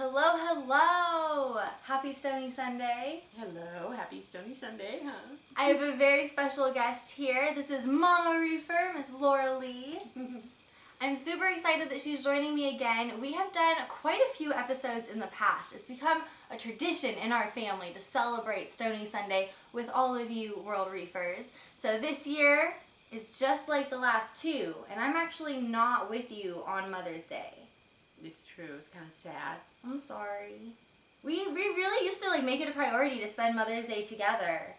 Hello, hello! Happy Stoney Sunday. Hello, happy Stoney Sunday, huh? I have a very special guest here. This is MamaReefer, Miss Laura Lee. I'm super excited that she's joining me again. We have done quite a few episodes in the past. It's become a tradition in our family to celebrate Stoney Sunday with all of you World Reefers. So this year is just like the last two, and I'm actually not with you on Mother's Day. It's true. It's kind of sad. I'm sorry. We really used to make it a priority to spend Mother's Day together.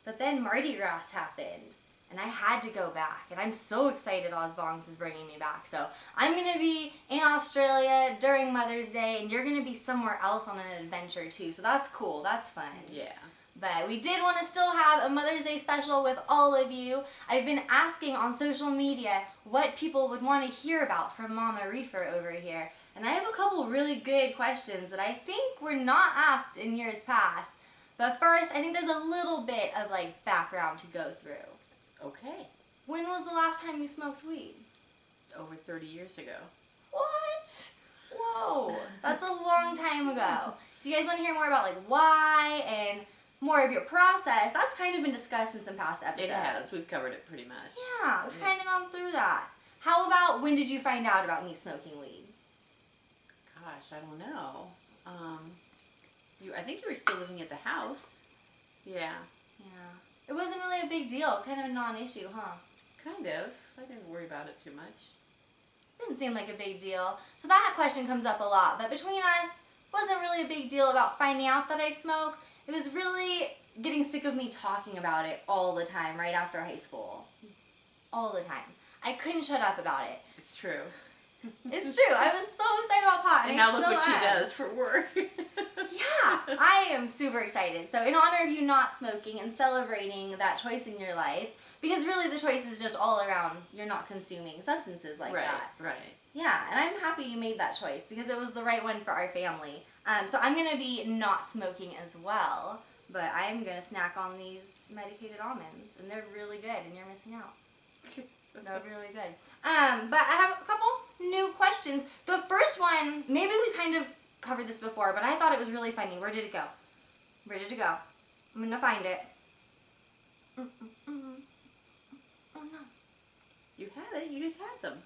But then Mardi Gras happened, and I had to go back. And I'm so excited Bongs is bringing me back. So I'm going to be in Australia during Mother's Day, and you're going to be somewhere else on an adventure too. So that's cool. That's fun. Yeah. But we did want to still have a Mother's Day special with all of you. I've been asking on social media what people would want to hear about from MamaReefer over here. And I have a couple really good questions that I think were not asked in years past. But first, I think there's a little bit of background to go through. Okay. When was the last time you smoked weed? Over 30 years ago. What? Whoa, that's a long time ago. If you guys want to hear more about why and more of your process, that's kind of been discussed in some past episodes. It has. We've covered it pretty much. Yeah, we've kind of gone through that. How about when did you find out about me smoking weed? Gosh, I don't know. I think you were still living at the house. Yeah. Yeah. It wasn't really a big deal. It's kind of a non-issue, huh? Kind of. I didn't worry about it too much. Didn't seem like a big deal. So that question comes up a lot. But between us, it wasn't really a big deal about finding out that I smoke. It was really getting sick of me talking about it all the time right after high school. All the time. I couldn't shut up about it. It's true. It's true. I was so excited about pot. And now look what she does for work. Yeah, I am super excited. So in honor of you not smoking and celebrating that choice in your life, because really the choice is just all around you're not consuming substances like that. Right. Yeah, and I'm happy you made that choice because it was the right one for our family. So I'm going to be not smoking as well, but I'm going to snack on these medicated almonds, and they're really good, and you're missing out. They're really good. But I have a couple new questions. The first one, maybe we kind of covered this before, but I thought it was really funny. Where did it go? Where did it go? I'm going to find it. Oh, no. You had it. You just had them.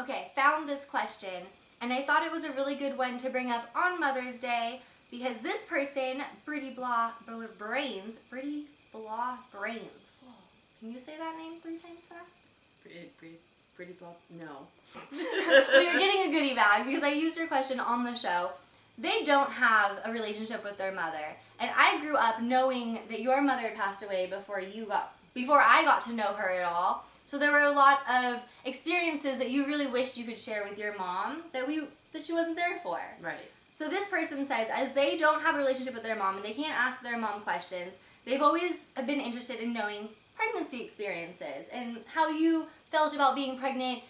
Okay, found this question, and I thought it was a really good one to bring up on Mother's Day because this person, Britty Blah Brains, whoa, can you say that name 3 times fast? Pretty blah. No. Well, you're getting a goodie bag because I used your question on the show. They don't have a relationship with their mother, and I grew up knowing that your mother passed away before I got to know her at all. So there were a lot of experiences that you really wished you could share with your mom that she wasn't there for. Right. So this person says, as they don't have a relationship with their mom and they can't ask their mom questions, they've always been interested in knowing pregnancy experiences and how you felt about being pregnant.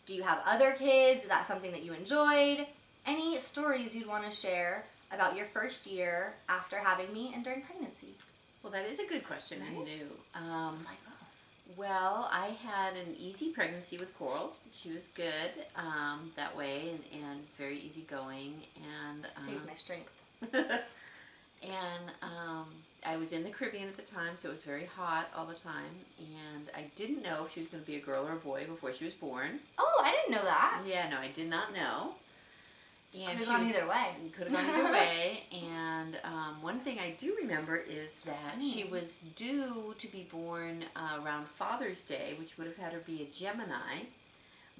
Do you have other kids? Is that something that you enjoyed? Any stories you'd want to share about your first year after having me and during pregnancy? Well, that is a good question. Right? I knew. I was like, oh. Well, I had an easy pregnancy with Coral. She was good that way and very easygoing. And Saved my strength. And I was in the Caribbean at the time, so it was very hot all the time. And I didn't know if she was going to be a girl or a boy before she was born. Oh, I didn't know that. Yeah, no, I did not know. And could have gone either way. Could have gone either way. And one thing I do remember is that she was due to be born around Father's Day, which would have had her be a Gemini.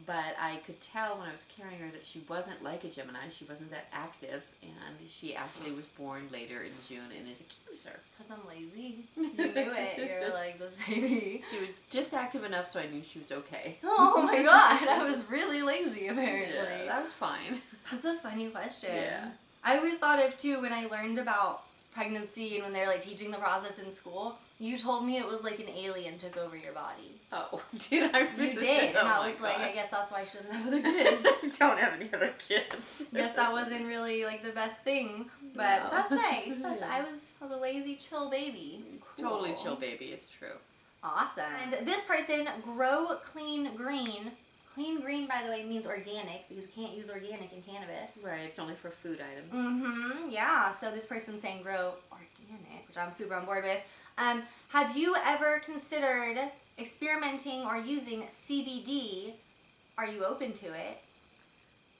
But I could tell when I was carrying her that she wasn't like a Gemini. She wasn't that active. And she actually was born later in June and is a Cancer. Because I'm lazy. You knew it. You're like, this baby. She was just active enough so I knew she was okay. Oh my god. I was really lazy apparently. Yeah, that was fine. That's a funny question. Yeah. I always thought of, too, when I learned about pregnancy and when they're teaching the process in school, you told me it was like an alien took over your body. Oh, did I really? You did, and Oh I was my like, God. I guess that's why she doesn't have other kids. Don't have any other kids. Guess that wasn't really the best thing, but No. that's nice. I was a lazy, chill baby. Totally Cool. chill baby, it's true. Awesome. And this person, Grow Clean Green, Clean green, by the way, means organic because we can't use organic in cannabis. Right, it's only for food items. Mm-hmm, yeah. So this person's saying grow organic, which I'm super on board with. Have you ever considered experimenting or using CBD? Are you open to it?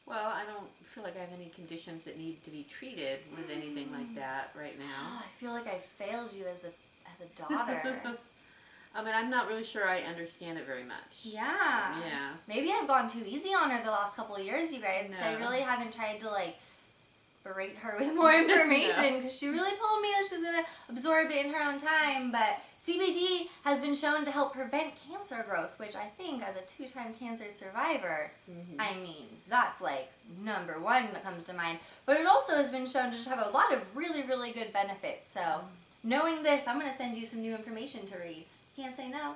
Well, I don't feel like I have any conditions that need to be treated with anything like that right now. Oh, I feel like I failed you as a daughter. I mean, I'm not really sure I understand it very much. Yeah. Yeah. Maybe I've gone too easy on her the last couple of years, you guys, because I really haven't tried to, like, berate her with more information, because she really told me that she's going to absorb it in her own time. But CBD has been shown to help prevent cancer growth, which I think, as a 2-time cancer survivor, I mean, that's, like, number one that comes to mind. But it also has been shown to just have a lot of really, really good benefits. So, knowing this, I'm going to send you some new information to read. Can't say no.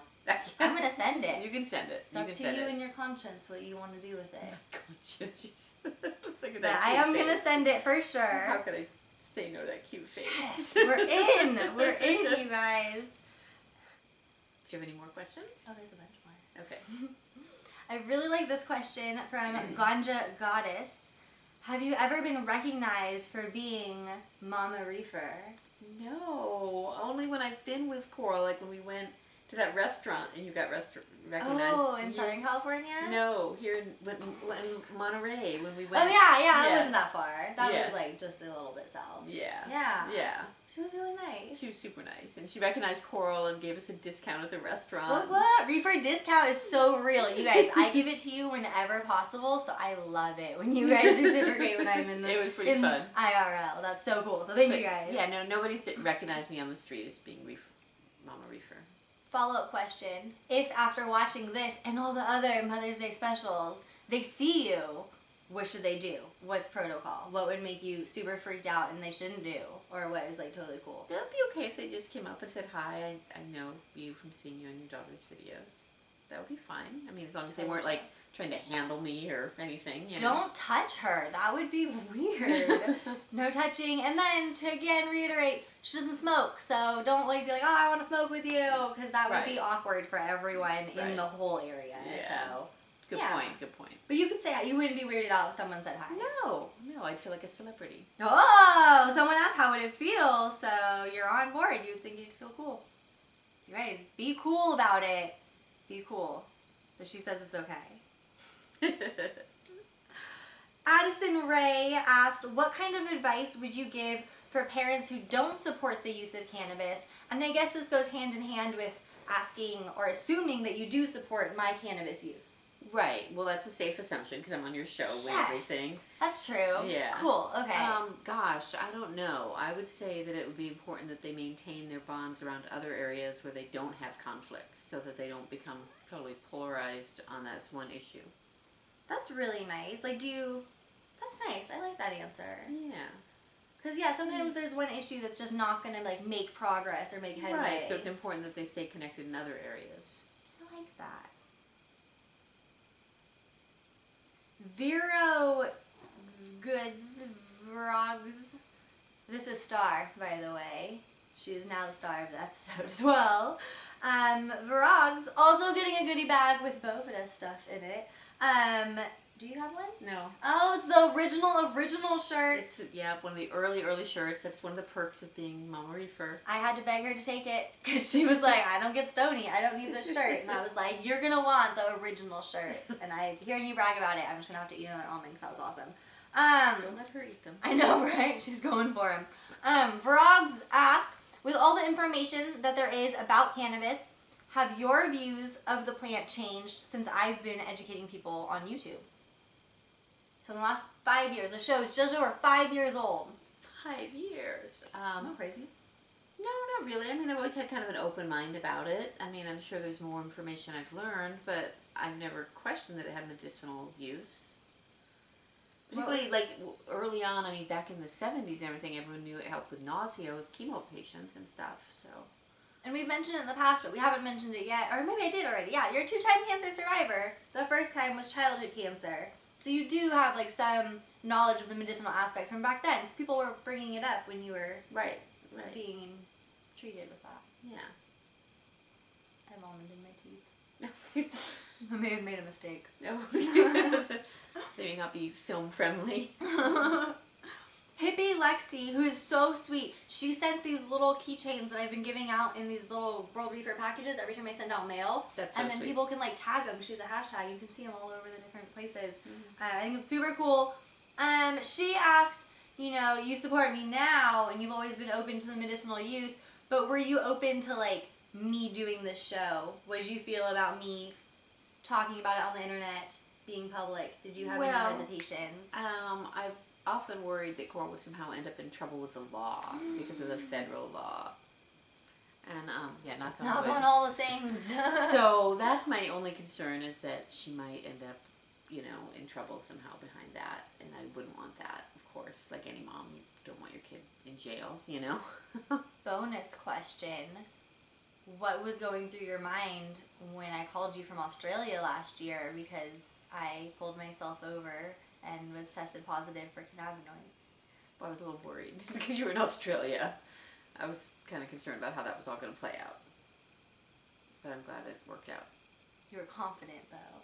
I'm going to send it. You can send it. It's up to you and your conscience what you want to do with it. Conscience. Look at But that I am cute going to face. send it for sure. How could I say no to that cute face? Yes, we're in. We're in, you guys. Do you have any more questions? Oh, there's a bunch more. Okay. I really like this question from Ganja Goddess. Have you ever been recognized for being MamaReefer? No, only when I've been with Coral, like when we went to that restaurant and you got recognized. Oh, in Southern California? No, here in Monterey when we went. Oh, yeah, it wasn't that far. That was like just a little bit south. Yeah. Yeah. Yeah. She was really nice. She was super nice. And she recognized Coral and gave us a discount at the restaurant. What? Reefer discount is so real. You guys, I give it to you whenever possible, so I love it when you guys reciprocate when I'm in the It was pretty fun. IRL. That's so cool. So thank you guys. Yeah, no, nobody recognized me on the street as being MamaReefer. Follow-up question. If after watching this and all the other Mother's Day specials, they see you, what should they do? What's protocol? What would make you super freaked out and they shouldn't do? Or what is, like, totally cool? It would be okay if they just came up and said, hi, I know you from seeing you in your daughter's videos. That would be fine. I mean, as long as they weren't, like, trying to handle me or anything, you know. Don't touch her. That would be weird. No touching. And then, to again reiterate, she doesn't smoke. So don't, like, be like, oh, I want to smoke with you. Because that would be awkward for everyone in the whole area. Yeah. So, Good point. But you could say, you wouldn't be weirded out if someone said hi. No, I'd feel like a celebrity. Oh, someone asked how would it feel, so you're on board. You'd think you'd feel cool. You guys, be cool about it. Be cool. But she says it's okay. Addison Ray asked, what kind of advice would you give for parents who don't support the use of cannabis? And I guess this goes hand in hand with asking or assuming that you do support my cannabis use. Right. Well, that's a safe assumption because I'm on your show with everything. That's true. Yeah. Cool. Okay. Gosh, I don't know. I would say that it would be important that they maintain their bonds around other areas where they don't have conflict so that they don't become totally polarized on that one issue. That's really nice. Like, that's nice. I like that answer. Yeah. Because, sometimes there's one issue that's just not going to, like, make progress or make headway. Right, so it's important that they stay connected in other areas. I like that. Vero Goods Vrogs. This is Star, by the way. She is now the star of the episode as well. Vrogs, also getting a goodie bag with Bovida stuff in it. Do you have one? No. Oh, it's the original shirt. It's, one of the early shirts. That's one of the perks of being MamaReefer. I had to beg her to take it because she was like, I don't get Stoney. I don't need this shirt. And I was like, you're going to want the original shirt. And hearing you brag about it, I'm just going to have to eat another almond because that was awesome. Don't let her eat them. I know, right? She's going for him. Vrogs asked, with all the information that there is about cannabis, have your views of the plant changed since I've been educating people on YouTube? So in the last 5 years, the show is just over 5 years old. 5 years. Not crazy. No, not really. I mean, I've always had kind of an open mind about it. I mean, I'm sure there's more information I've learned, but I've never questioned that it had medicinal use. Particularly, early on, I mean, back in the 70s and everything, everyone knew it helped with nausea with chemo patients and stuff, so. And we've mentioned it in the past, but we haven't mentioned it yet. Or maybe I did already. Yeah, you're a 2-time cancer survivor. The first time was childhood cancer. So you do have, like, some knowledge of the medicinal aspects from back then. Because people were bringing it up when you were being treated with that. Yeah. I have almond in my teeth. I may have made a mistake. They may not be film friendly. Hippie Lexi, who is so sweet, she sent these little keychains that I've been giving out in these little CoralReefer packages every time I send out mail. That's so and then sweet. People can like tag them. She's a hashtag. You can see them all over the different places. I think it's super cool. She asked, you support me now, and you've always been open to the medicinal use, but were you open to like me doing this show? What did you feel about me talking about it on the internet, being public? Did you have any hesitations? I've often worried that Coral would somehow end up in trouble with the law because of the federal law. And not on all the things. So that's my only concern, is that she might end up, in trouble somehow behind that, and I wouldn't want that, of course. Like any mom, you don't want your kid in jail, Bonus question. What was going through your mind when I called you from Australia last year because I pulled myself over and was tested positive for cannabinoids? Well, I was a little worried because you were in Australia. I was kind of concerned about how that was all going to play out. But I'm glad it worked out. You were confident, though,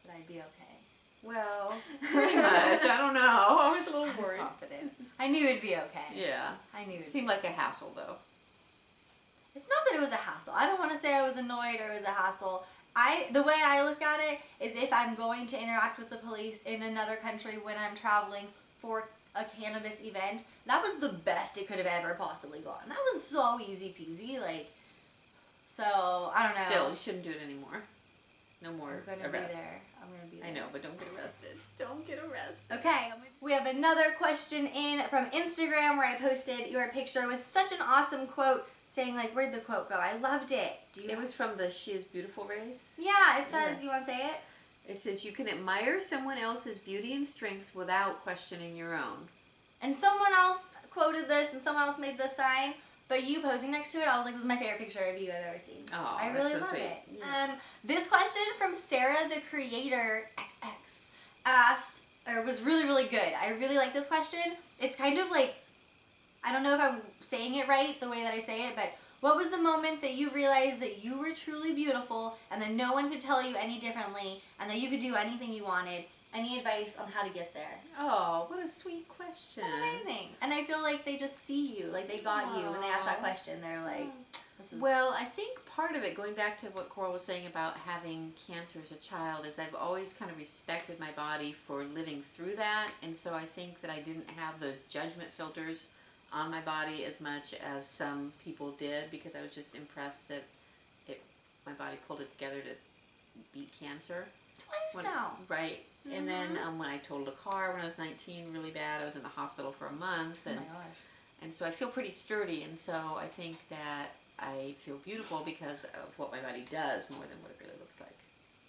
that I'd be okay. Well, pretty much. I don't know. I was a little worried. I was confident. I knew it'd be okay. Yeah. I knew it seemed like a hassle, though. It's not that it was a hassle. I don't want to say I was annoyed or it was a hassle. The way I look at it is, if I'm going to interact with the police in another country when I'm traveling for a cannabis event, that was the best it could have ever possibly gone. That was so easy peasy, so I don't know. Still, you shouldn't do it anymore. No more arrests. I'm gonna be there. I know, but don't get arrested. Don't get arrested. Okay, we have another question in from Instagram where I posted your picture with such an awesome quote saying, where'd the quote go? I loved it. It was from the She Is Beautiful race. Yeah, it says, you want to say it? It says, you can admire someone else's beauty and strength without questioning your own. And someone else quoted this and someone else made this sign, but you posing next to it, I was like, this is my favorite picture of you I've ever seen. Oh, I really love it. Yeah. This question from Sarah the Creator XX was really, really good. I really like this question. It's kind of like, I don't know if I'm saying it right the way that I say it, but what was the moment that you realized that you were truly beautiful and that no one could tell you any differently and that you could do anything you wanted? Any advice on how to get there? Oh, what a sweet question. That's amazing. And I feel like they just see you. Like, they got you when they asked that question. They're like, this is... Well, I think part of it, going back to what Coral was saying about having cancer as a child, is I've always kind of respected my body for living through that. And so I think that I didn't have those judgment filters on my body as much as some people did, because I was just impressed that my body pulled it together to beat cancer. Twice now. Right. Mm-hmm. And then when I totaled a car when I was 19 really bad, I was in the hospital for a month. And, oh my gosh. And so I feel pretty sturdy, and so I think that I feel beautiful because of what my body does more than what it really looks like.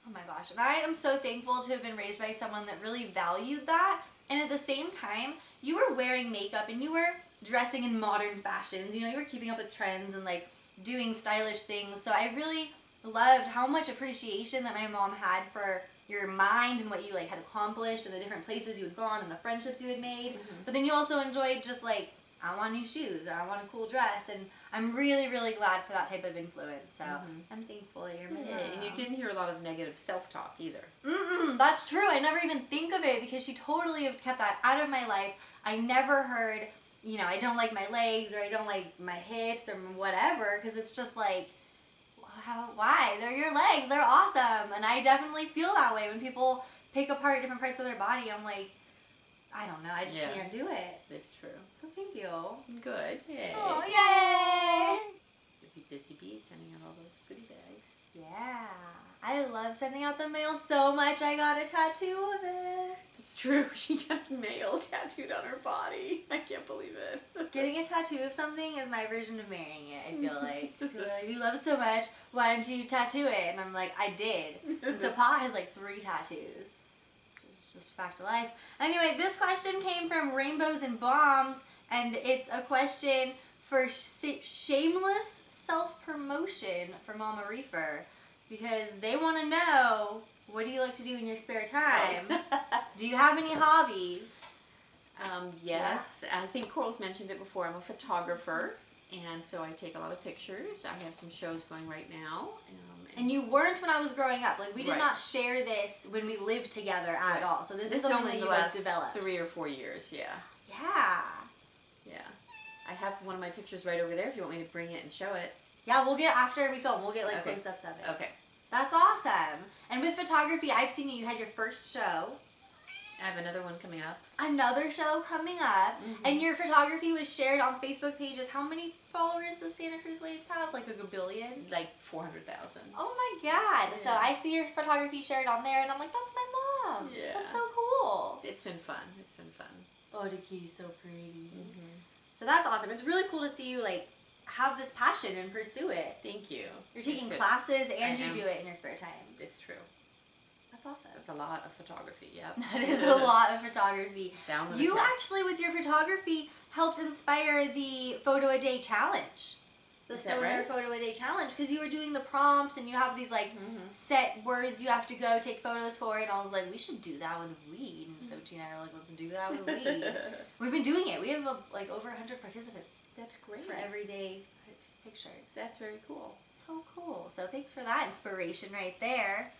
Oh my gosh. And I am so thankful to have been raised by someone that really valued that. And at the same time, you were wearing makeup and you were dressing in modern fashions. You were keeping up with trends and doing stylish things. So I really loved how much appreciation that my mom had for your mind and what you had accomplished and the different places you had gone and the friendships you had made. Mm-hmm. But then you also enjoyed just I want new shoes or I want a cool dress, and I'm really, really glad for that type of influence. So I'm thankful that you're my mom. And you didn't hear a lot of negative self-talk either. That's true. I never even think of it because she totally kept that out of my life. I never heard, I don't like my legs or I don't like my hips or whatever, because it's just why? They're your legs. They're awesome. And I definitely feel that way when people pick apart different parts of their body. I'm like, I don't know. I just can't do it. It's true. So thank you. Good. Yay. Oh, yay. You'll be busy bee sending out all those goodie bags. Yeah. I love sending out the mail so much. I got a tattoo of it. It's true. She got mail tattooed on her body. I can't believe it. Getting a tattoo of something is my version of marrying it, I feel like. So if you love it so much, why don't you tattoo it? And I'm like, I did. And so Pa has 3 tattoos. Just fact of life. Anyway, this question came from Rainbows and Bombs, and it's a question for shameless self-promotion for MamaReefer, because they want to know, what do you like to do in your spare time? Do you have any hobbies? Yes. Yeah. I think Coral's mentioned it before. I'm a photographer, and so I take a lot of pictures. I have some shows going right now, And you weren't when I was growing up. Like, we did Right. not share this when we lived together at Right. all. So this is This something only that the you last developed. 3 or 4 years, yeah. Yeah. Yeah. I have one of my pictures right over there if you want me to bring it and show it. Yeah, we'll get, after we film, we'll get like Okay. close-ups of it. Okay. That's awesome. And with photography, I've seen you had your first show. I have another one coming up. Another show coming up. And your photography was shared on Facebook pages. How many followers does Santa Cruz Waves have? Like a billion? Like 400,000. Oh my god. So Yeah. I see your photography shared on there and I'm like, that's my mom. Yeah. That's so cool. It's been fun. It's been fun. Oh, the kitty's so pretty. So that's awesome. It's really cool to see you like have this passion and pursue it. Thank you. You're taking It's good. classes and I you am. do it in your spare time. It's true. That's awesome. That's a lot of photography, yep. That is a lot of photography. Down with the You clock. actually, with your photography, helped inspire the Photo a Day Challenge. The Is that Stoner right? Photo a Day Challenge, because you were doing the prompts and you have these like set words you have to go take photos for, and I was like, we should do that with weed. And so Gina and I were like, let's do that with weed. We've been doing it. We have like over 100 participants That's great. for everyday pictures. That's very cool. So cool. So thanks for that inspiration right there.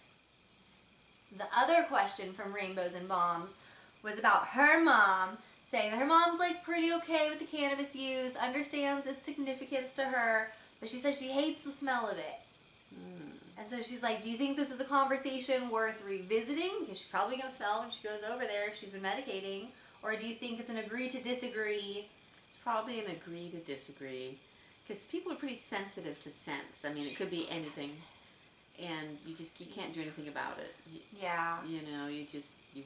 The other question from Rainbows and Bombs was about her mom, saying that her mom's like pretty okay with the cannabis use, understands its significance to her, but she says she hates the smell of it. And so she's like, do you think this is a conversation worth revisiting? Because she's probably going to smell when she goes over there if she's been medicating. Or do you think it's an agree to disagree? It's probably an agree to disagree. Because people are pretty sensitive to scents. I mean, it could be She's so anything. sensitive. And you can't do anything about it. Yeah. You know, you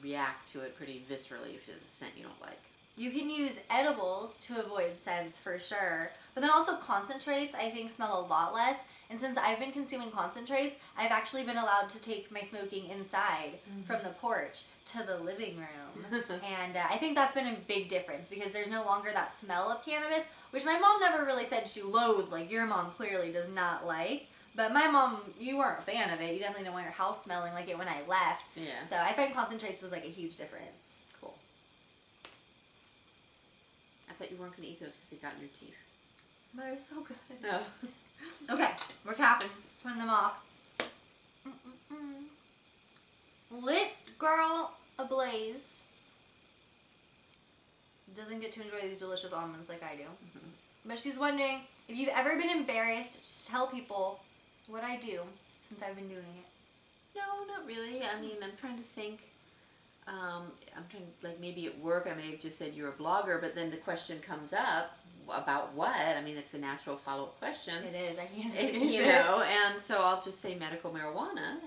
react to it pretty viscerally if it's a scent you don't like. You can use edibles to avoid scents for sure. But then also concentrates, I think, smell a lot less. And since I've been consuming concentrates, I've actually been allowed to take my smoking inside from the porch to the living room. And I think that's been a big difference because there's no longer that smell of cannabis, which my mom never really said she loathed, like your mom clearly does not like. But my mom, you weren't a fan of it. You definitely didn't want your house smelling like it when I left. Yeah. So I find concentrates was like a huge difference. Cool. I thought you weren't going to eat those because they got in your teeth. But they're so good. No. Okay, we're capping. Putting them off. Lit Girl Ablaze doesn't get to enjoy these delicious almonds like I do. But she's wondering if you've ever been embarrassed to tell people what I do since I've been doing it. No, not really. I mean, I'm trying to think. I'm trying to, like, maybe at work I may have just said you're a blogger, but then the question comes up about what? I mean, it's a natural follow-up question. It is. I can't say You know, and so I'll just say medical marijuana,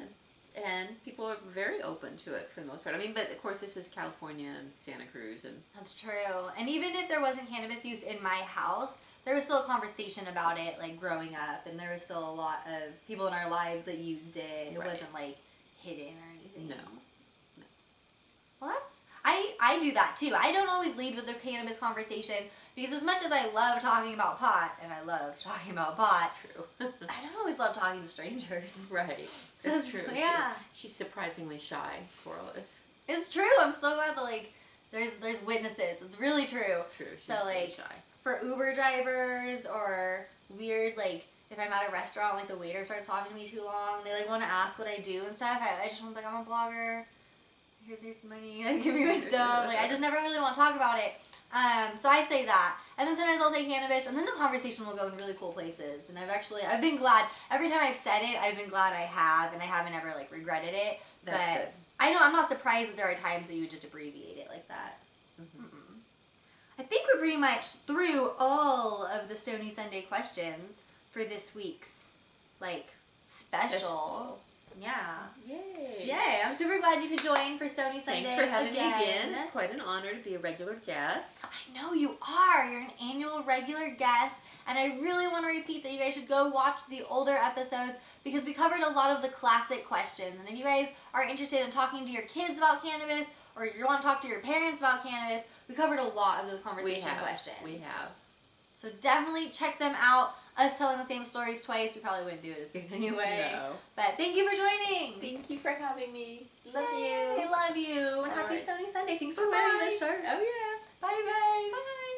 and people are very open to it for the most part. I mean, but of course this is California and Santa Cruz, and That's true. And even if there wasn't cannabis use in my house, there was still a conversation about it, like, growing up, and there was still a lot of people in our lives that used it. It Right. wasn't, like, hidden or anything. no. Well, that's... I do that, too. I don't always lead with the cannabis conversation, because as much as I love talking about pot, and I love talking about pot, It's true. I don't always love talking to strangers. Right. So That's it's- true. yeah. She's surprisingly shy, Coral is. It's true. I'm so glad that, like, there's witnesses. It's really true. It's true. She's So, very like, shy. for Uber drivers or weird, like, if I'm at a restaurant, like, the waiter starts talking to me too long, and they, like, want to ask what I do and stuff, I just want to be like, I'm a blogger, here's your money, like, give me my stuff, like, I just never really want to talk about it, so I say that, and then sometimes I'll say cannabis, and then the conversation will go in really cool places, and I've been glad, every time I've said it, I've been glad I have, and I haven't ever, like, regretted it, That's but good. I know, I'm not surprised that there are times that you would just abbreviate it like that. I think we're pretty much through all of the Stoney Sunday questions for this week's, like, special. Yeah. Yay. Yay. I'm super glad you could join for Stoney Sunday. Thanks for having me again. It's quite an honor to be a regular guest. I know you are. You're an annual regular guest, and I really want to repeat that you guys should go watch the older episodes because we covered a lot of the classic questions. And if you guys are interested in talking to your kids about cannabis, or you want to talk to your parents about cannabis, we covered a lot of those conversation questions. We have. So definitely check them out. Us telling the same stories twice, we probably wouldn't do it as good anyway. No. But thank you for joining. Thank you for having me. Love Yay, you. love you. And All happy right. Stoney Sunday. Thanks for Bye-bye. wearing this shirt. Oh, yeah. Bye, guys. Bye.